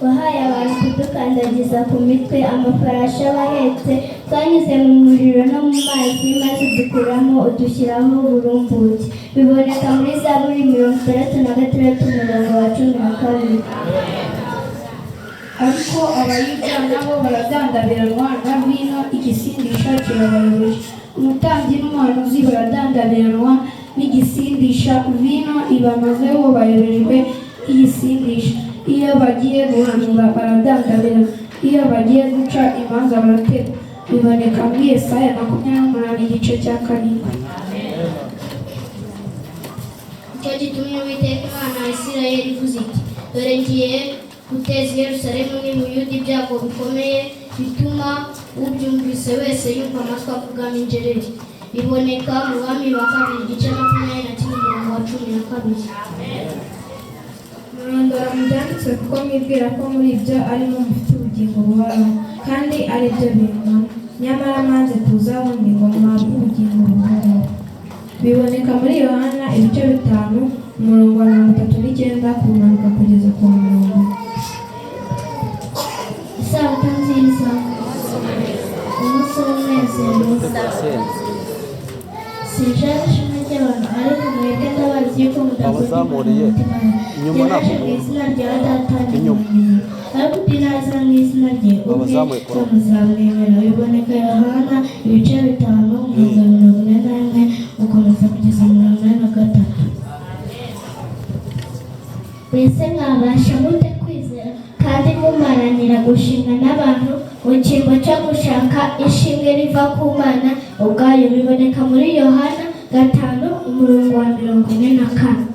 wahaye abantu kudukandagiza ku mitwe amafarashi abahetse, twanyuze mu muriro no mu mazi maze udukuramo udushyiraho burumbuke. Biboneka muri Zaburi 66 umurongo wa 12. Ariko abayuda nabo baradandabiranwa na vino, igisindisha kirabayobuje. Umutambyi n'umuhanuzi baradandabiranwa n'igisindisha, vino ibamazeho bayobejwe igisindisha. Iyo bagiye guhanura baradandabira, iyo bagiye guca imanza baratega. Biboneka muri Yesaya 28:7. Icyo gitumye Uwiteka Imana ya Isirayeli ivuze iti, dore ngiye guteza i Yerusalemu n'i Buyuda ibyago bikomeye bituma ubyumvise wese yumva amatwi avugamo injereri. Biboneka mu Bami ba kabiri 21 umurongo wa 12. Murondora mu byanditswe kuko mwibwira ko muri ibyo arimo mufite ubugingo buhoraho, kandi ari byo bintu. Nyamara manze tuza wundi ngo muhabwe ubugingo buhoraho. biboneka muri Yohana ibice 5 umurongo wa 39 kumanuka kugeza ku 40. Isabato nziza, umunsi w'umunezero. Sinshaka ishema ry'abantu, ariko mwebwe ndabazi yuko mudakunda umutima. Yaraje mu izina rya Data ntimumenye, ariko utinaza mu izina rye ubwe muzamwemera. Biboneka Yohana ibice 5 umurongo wa 41 ukomeza kugeza 43. Mbese mwabasha mute kwizera kandi mumaranira gushimwa n'abantu mu cyimbo cyo gushaka ishimwe riva ku Mana ubwayo? Biboneka muri Yohana 5 umurongo wa 44.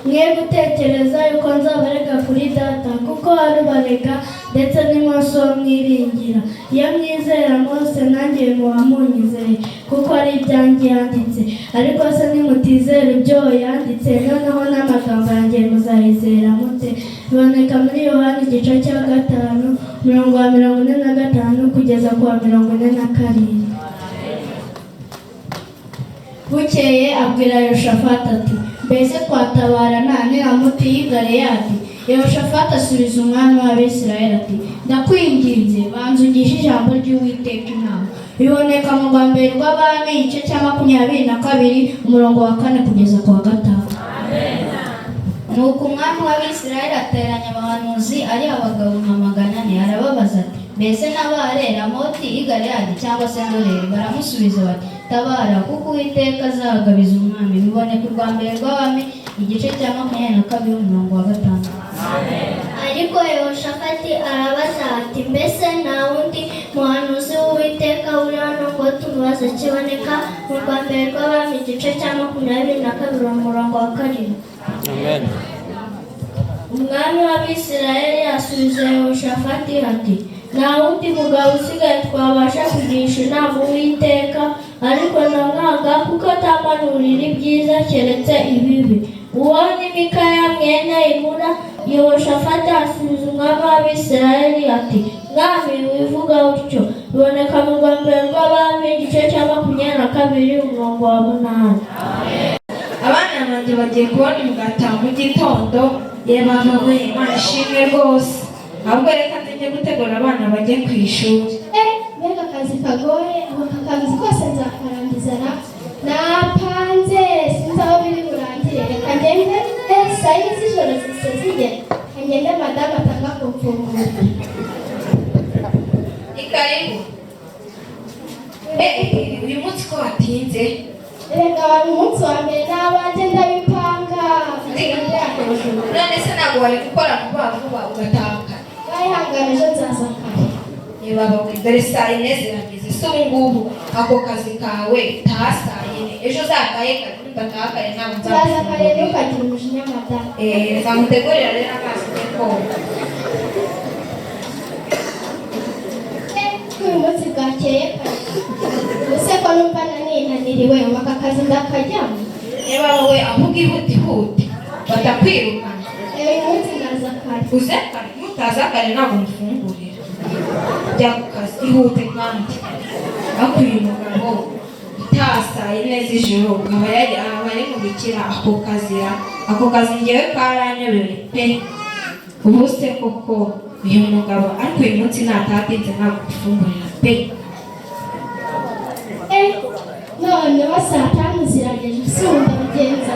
Mwe gutekereza yuko nzabarega kuri Data, kuko arubarega ndetse n'Imose wo mwiringira. Iyo mwizera Mose nanjye muba munyizeye, kuko ari ibyanjye yanditse. Ariko se nimutizera ibyo yanditse, noneho n'amagambo yanjye muzayizera mute? Biboneka muri Yohana igice cya 5 umurongo wa 45 kugeza ku wa 47. Bukeye abwira Yehoshafati ati, mbese twatabara nani Ramoti y'i Galeyadi? Yehoshafati asubiza umwami w'Abisirayeli ati, ndakwinginze banza ungishe ijambo ry'Uwiteka inama. Biboneka mu rwa mbere rw'Abami igice cya 22 umurongo wa 4 kugeza ku wa 5. Nuko umwami w'Abisirayeli ateranya abahanuzi ari abagabo 400, arababaza ati, mbese nabare Ramoti y'i Galeyadi cyangwa se ndorere? Baramusubiza bati, tabara, kuko Uwiteka azagabiza umwami. Biboneka urwa mbere rw'Abami igice cya 22 umurongo wa 5. Ariko Yehoshafati arabaza ati, mbese nta wundi muhanuzi w'Uwiteka uri hano ngo tumubaze? Kiboneka mu rwa mbere rw'Abami igice cya 22 umurongo wa 7. Amen. Umwami w'Abisirayeli asubiza Yehoshafati ati, nta wundi mugabo usigaye twabasha kugisha inama Uwiteka, ariko ndamwanga kuko atamanurira ibyiza keretse ibibi. Uwo ni Mikaya mwene Imura. Yehoshafati asubiza umwami w'Abisirayeli ati, mwami wivuga utyo. Biboneka mu rwa mbere rw'Abami igice cya 22 umurongo wa 8. Abana banjye bagiye kubona umugati mu gitondo. Yebaba we, Imana ishimwe rwose. Ahubwo reka nzajye gutegura abana bajye ku ishuri. Mbega akazi kagoye, ako kazi kose nzakarangiza napanze, sinzi aho biri burangire. Reka ngende saa yine z'ijoro zise zigera, ngende madamu atanga ku mfunguro. Ikaribu. Uyu munsi ko watinze? Reka wari umunsi wa mbere n'abanje ndabipanga. None se ntabwo wari gukora vuba vuba ugataha kare? Bayihangane ejo nzaza kare. Yebaba we, dore saa yine zirageze. Se ubu ngubu ako kazi kawe taha saa yine, ejo uzatahe kare. Ntugataha kare ntabwo Nzaza kare ntukagire umujinya madamu. Reka mutegurire rero amazi yo koga. Uyu munsi bwakeye kare. Ubuse ko numva naniriwe, aka kazi ndakajyamo. Yebaba we, ahubwo ihute batakwirukana. Uyu munsi ndaza kare. Uze kare, nutaza kare ntabwo mufungurira. Jya ku kazi ihute kandi. Ariko uyu mugabo utaha saa yine z'ijoro aba ari mu bikira ako kazi ngewe karanyobeye pe. Ubu se koko uyu mugabo ariko uyu munsi natatinze ntabwo mufungurira pe. Noneho saa 5 zirageze, sumva bigenza.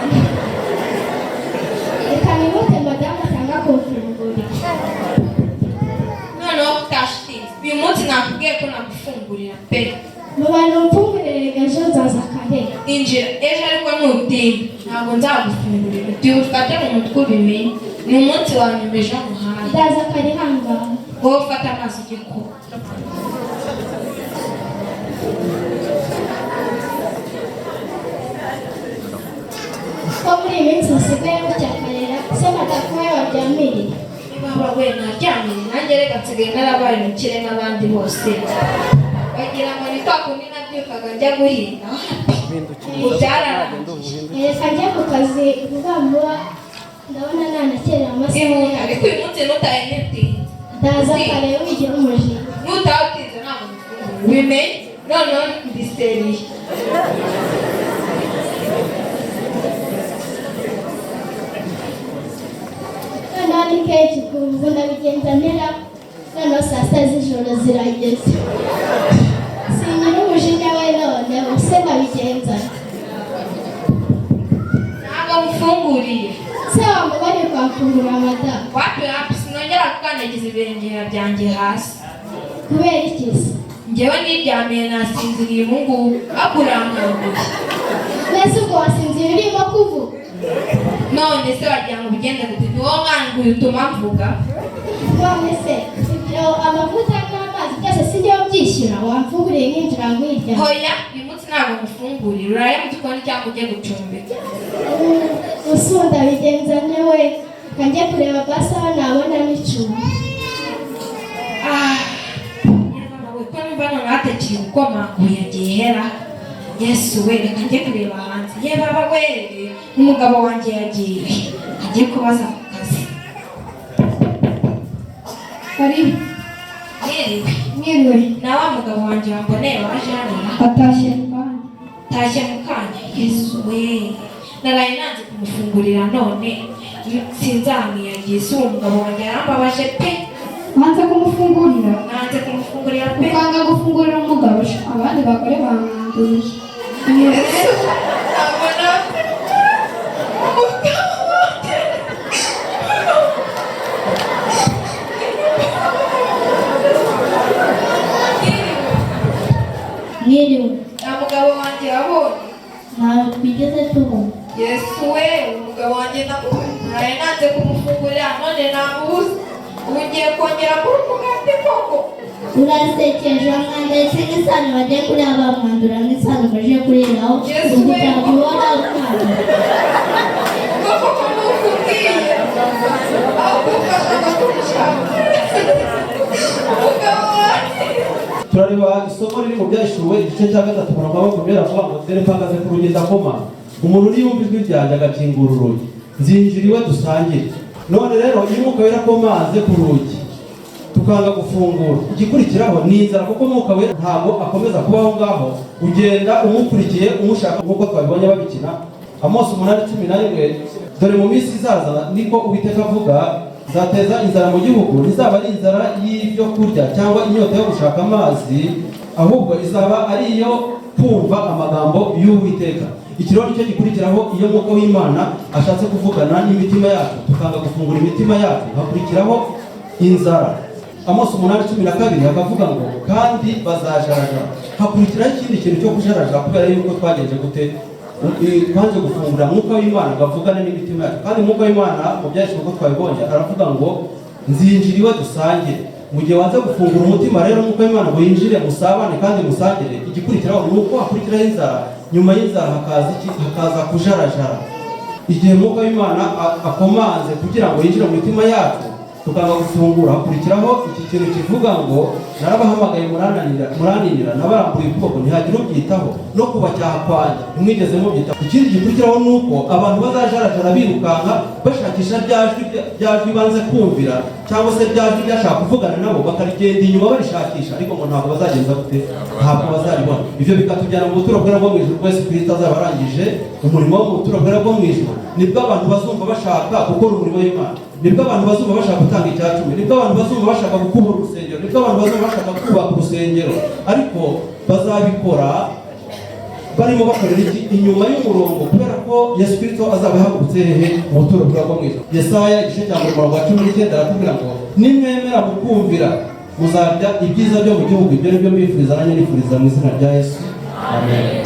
Reka nihute madamu atanga ku mfunguro. Noneho utashitinze uyu munsi nakubwiye ko nagufungurira pe. Mu bantu mfungurire ejo nzaza kare. Injira ejo, ariko nutinda ntabwo nzagufungurira. Ufate mu mutwe ubimenye, ni umunsi wa nyuma ejo muhanda. Ndaza kare hangana. Wowe ufata amazi ujye koga. Ko muri iyi minsi hasigaye bucyakarera, se madamu we waryamiriye. Baba we, naryamire nanjye, reka nsigaye narabaye umukire n'abandi bose. Bagira ngo ni kwa kundi nabyukaga njya guhinga. Reka njye ku kazi vuba vuba, ndabona nanakerera amasaha. Ariko uyu munsi nutaye ntitinze. Ndaza kare wigira umujinya. Nutaha utinze ntabwo mufungura. Bimenye noneho ndi seriye. noneho ni kenshi kumva ndabigenza ntera noneho saa sita z'ijoro zirageze sinyira umujinya we none use ndabigenza ntabwo mufunguriye se wamubare kwafungura madamu wapi sinongera gukandagiza ibirenge byanjye hasi kubera iki se njyewe niryamiye nasinziriye ubu ngubu akurangaguye mbese ubwo wasinzira urimo kuvuga none se wagira ngo ugende gute ni wowe mwanguye utuma mvuga none se ibyo amavuta n'amazi byose si byo byishyura wamfunguriye nk'injira nk'irya hoya uyu munsi ntabwo mufungurira uraye mu gikoni cyangwa ujye gucumbika usunda bigenza ntewe kanjye kureba basi aho nabona n'icumbi ko numva none hatakiri gukomanguye agihera yesu we reka njye kureba hanze ye baba we umugabo wanjye yagiye agiye kubaza ku kazi karibu mwiriwe na wa mugabo wanjye wamboneye waje hano atashye kandi tashye mu kanya yesu we naraye nanze kumufungurira none sinzamwiyagiye si uwo mugabo wanjye yarambabaje pe wanze kumufungurira nanze kumufungurira pe ukanga gufungurira umugabo abandi bagore bamwandurije abona mwiriwe nta mugabo wanjye wabonye ntawe twigeze tubona yesu we umugabo wanjye naraye nanze kumufungurira none namubuze ubu ngiye kongera kuba umugati koko urasekeje wamwanditse nk'isano bagiye kureba bamwandura nk'isano baje kuriraho Yesu we utabibona umwana koko mukubwiye aho kumfasha kurushaho umugabo wanjye turareba isomo riri mu byahishuwe igice cya 3 umurongo wa 20 avuga ngo dore mpagaze ku rugi ndakoma umuntu niyumva ijwi ryanjye agakingura urugi nzinjira iwe dusangire none rero iyo umwuka wera akomanze ku rugi tukanga gufungura igikurikiraho ni inzara kuko umwuka wera ntabwo akomeza kubaho ngaho ugenda umukurikiye umushaka nk'uko twabibonye babikina Amosi 8:11 dore mu minsi izaza niko Uwiteka avuga zateza inzara mu gihugu izaba ari inzara y'ibyo kurya cyangwa inyota yo gushaka amazi ahubwo izaba ari iyo kumva amagambo y'Uwiteka ikirori nicyo gikurikiraho iyo mwuka w'Imana ashatse kuvugana n'imitima yacu tukanga gufungura imitima yacu hakurikiraho inzara Amosi 8:12 akavuga ngo kandi bazajarajara hakurikiraho ikindi kintu cyo kujarajara kubera yuko twagenje gute twanze gufungura mwuka w'Imana gavugane n'imitima yacu kandi mwuka w'Imana mu byahise uko twabibonye aravuga ngo nzinjira iwe dusangire mu gihe wanze gufungura umutima rero mwuka w'Imana ngo yinjire musabane kandi musangire igikurikiraho ni uko hakurikiraho inzara nyuma y'inzara hakaza kujarajara igihe mwuka w'Imana akomanze kugira ngo yinjire mu mitima yacu tukanga gufungura hakurikiraho iki kintu kivuga ngo narabahamagaye murananira nabarambuye ukuboko ntihagira ubyitaho no kubacyaha kwanjye ntimwigeze mubyitaho ikindi gikurikiraho ni uko abantu bazajarajara birukanka bashakisha ryajwi banze kumvira cyangwa se ryajwi ryashaka kuvugana nabo bakarigenda inyuma barishakisha ariko ngo ntabwo bazagenza gute ntabwo bazaribona ivyo bikatujyana mu buturo bwera bwo mu ijuru bwese Kristo azaba arangije umurimo wo mu buturo bwera bwo mu ijuru nibwo abantu bazumva bashaka gukora umurimo w'Imana nibwo abantu bazumva bashaka gutanga icyacumi nibwo abantu bazumva bashaka gukubura urusengero nibwo abantu bazumva bashaka kubaka urusengero ariko bazabikora barimo bakorera iki inyuma y'umurongo kubera ko Yesu Kristo azaba yahagurutse hehe mu buturo bwa bwo mwiza Yesaya igice cya 19 aratubwira ngo nimwemera mukumvira muzarya ibyiza byo mu gihugu ibyo nibyo mbifuriza nanjye nifuriza mu izina rya Yesu amen.